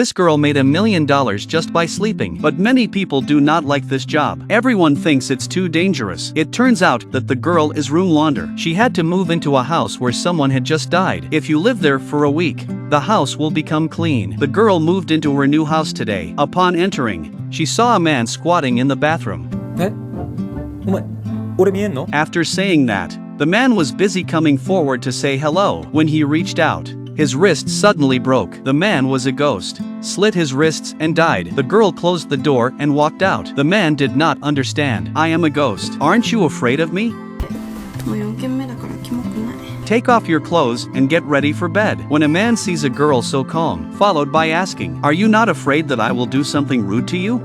This girl made $1 million just by sleeping. But many people do not like this job. Everyone thinks it's too dangerous. It turns out that the girl is room launderer. She had to move into a house where someone had just died. If you live there for a week, the house will become clean. The girl moved into her new house today. Upon entering, she saw a man squatting in the bathroom. After saying that, the man was busy coming forward to say hello. When he reached out, his wrist suddenly broke. The man was a ghost, slit his wrists and died. The girl closed the door and walked out. The man did not understand. I am a ghost. Aren't you afraid of me? Take off your clothes and get ready for bed. When a man sees a girl so calm, followed by asking, are you not afraid that I will do something rude to you?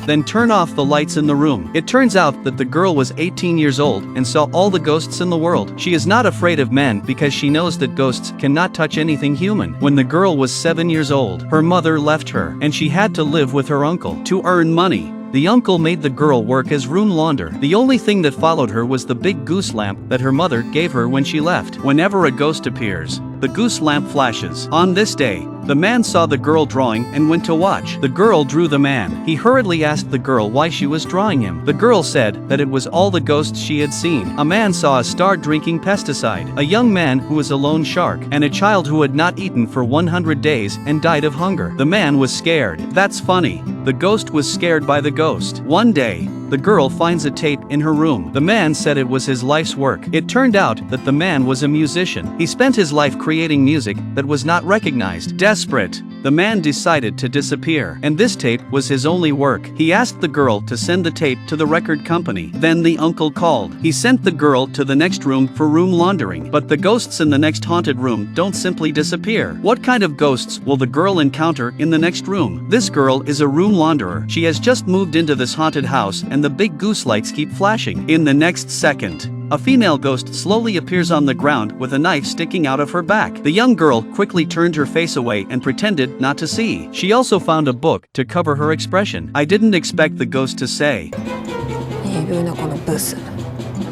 Then turn off the lights in the room. It turns out that the girl was 18 years old and saw all the ghosts in the world. She is not afraid of men because she knows that ghosts cannot touch anything human. When the girl was 7 years old, her mother left her and she had to live with her uncle. To earn money, the uncle made the girl work as room launderer. The only thing that followed her was the big goose lamp that her mother gave her when she left. Whenever a ghost appears, the goose lamp flashes. On this day, the man saw the girl drawing and went to watch. The girl drew the man. He hurriedly asked the girl why she was drawing him. The girl said that it was all the ghosts she had seen. A man saw a star drinking pesticide, a young man who was a lone shark, and a child who had not eaten for 100 days and died of hunger. The man was scared. That's funny. The ghost was scared by the ghost. One day, the girl finds a tape in her room. The man said it was his life's work. It turned out that the man was a musician. He spent his life creating music that was not recognized. Desperate, the man decided to disappear, and this tape was his only work. He asked the girl to send the tape to the record company. Then the uncle called. He sent the girl to the next room for room laundering. But the ghosts in the next haunted room don't simply disappear. What kind of ghosts will the girl encounter in the next room? This girl is a room launderer. She has just moved into this haunted house and the big goose lights keep flashing. In the next second, a female ghost slowly appears on the ground with a knife sticking out of her back. The young girl quickly turned her face away and pretended not to see. She also found a book to cover her expression. I didn't expect the ghost to say.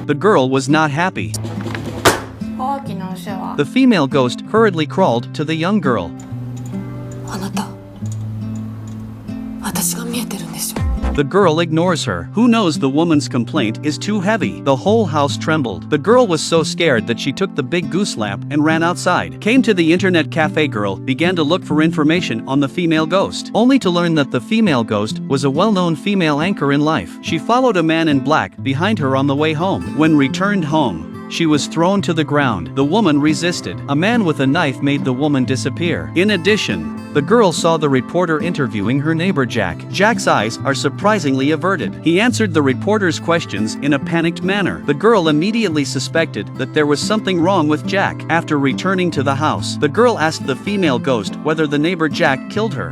The girl was not happy. The female ghost hurriedly crawled to the young girl. The girl ignores her. Who knows, the woman's complaint is too heavy. The whole house trembled. The girl was so scared that she took the big goose lamp and ran outside. Came to the internet cafe. Girl began to look for information on the female ghost, only to learn that the female ghost was a well-known female anchor in life. She followed a man in black behind her on the way home. When returned home, she was thrown to the ground. The woman resisted. A man with a knife made the woman disappear. In addition, the girl saw the reporter interviewing her neighbor Jack. Jack's eyes are surprisingly averted. He answered the reporter's questions in a panicked manner. The girl immediately suspected that there was something wrong with Jack. After returning to the house, the girl asked the female ghost whether the neighbor Jack killed her.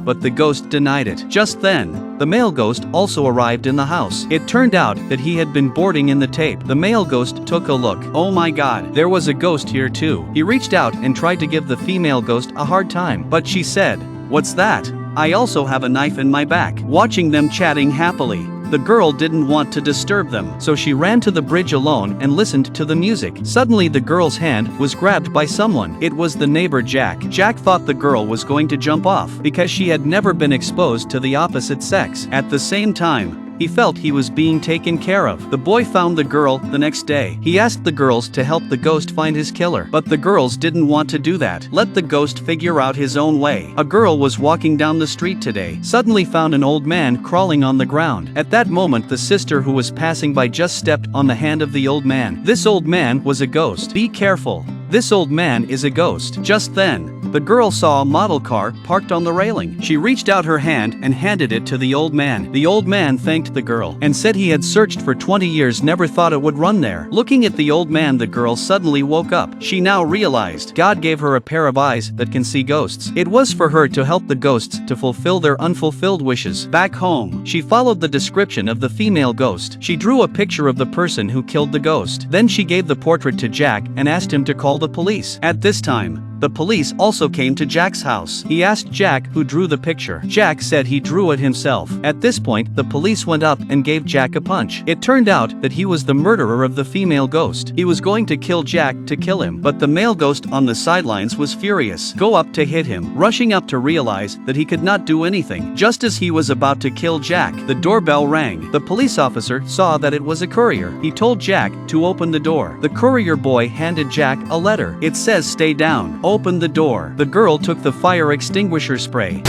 But the ghost denied it. Just then, the male ghost also arrived in the house. It turned out that he had been boarding in the tape. The male ghost took a look. Oh my god, there was a ghost here too. He reached out and tried to give the female ghost a hard time, but she said, "What's that? I also have a knife in my back." Watching them chatting happily, the girl didn't want to disturb them, so she ran to the bridge alone and listened to the music. Suddenly the girl's hand was grabbed by someone. It was the neighbor Jack. Jack thought the girl was going to jump off because she had never been exposed to the opposite sex. At the same time, he felt he was being taken care of. The boy found the girl the next day. He asked the girls to help the ghost find his killer, but the girls didn't want to do that. Let the ghost figure out his own way. A girl was walking down the street today, suddenly found an old man crawling on the ground. At that moment, the sister who was passing by just stepped on the hand of the old man. This old man was a ghost. Be careful. This old man is a ghost. Just then, the girl saw a model car parked on the railing. She reached out her hand and handed it to the old man. The old man thanked the girl and said he had searched for 20 years, never thought it would run there. Looking at the old man, the girl suddenly woke up. She now realized God gave her a pair of eyes that can see ghosts. It was for her to help the ghosts to fulfill their unfulfilled wishes. Back home, she followed the description of the female ghost. She drew a picture of the person who killed the ghost. Then she gave the portrait to Jack and asked him to call the the police. At this time, the police also came to Jack's house. He asked Jack who drew the picture. Jack said he drew it himself. At this point, the police went up and gave Jack a punch. It turned out that he was the murderer of the female ghost. He was going to kill Jack to kill him, but the male ghost on the sidelines was furious. Go up to hit him, rushing up to realize that he could not do anything. Just as he was about to kill Jack, the doorbell rang. The police officer saw that it was a courier. He told Jack to open the door. The courier boy handed Jack a letter. It says, "Stay down. Open the door." The girl took the fire extinguisher spray.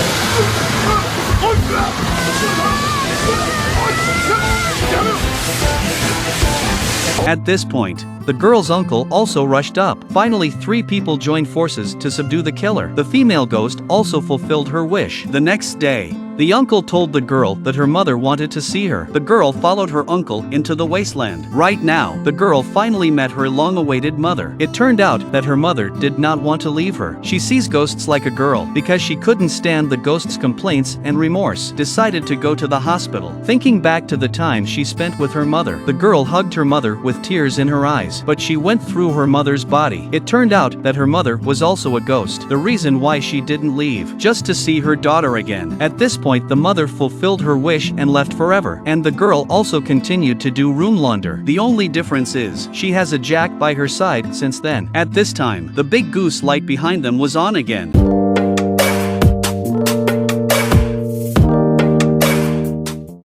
At this point, the girl's uncle also rushed up. Finally, 3 people joined forces to subdue the killer. The female ghost also fulfilled her wish. The next day, the uncle told the girl that her mother wanted to see her. The girl followed her uncle into the wasteland. Right now, the girl finally met her long-awaited mother. It turned out that her mother did not want to leave her. She sees ghosts like a girl because she couldn't stand the ghost's complaints and remorse. Decided to go to the hospital. Thinking back to the time she spent with her mother, the girl hugged her mother with tears in her eyes. But she went through her mother's body. It turned out that her mother was also a ghost. The reason why she didn't leave, just to see her daughter again. At this point, the mother fulfilled her wish and left forever, and the girl also continued to do room launder. The only difference is, she has a Jack by her side since then. At this time, the big goose light behind them was on again.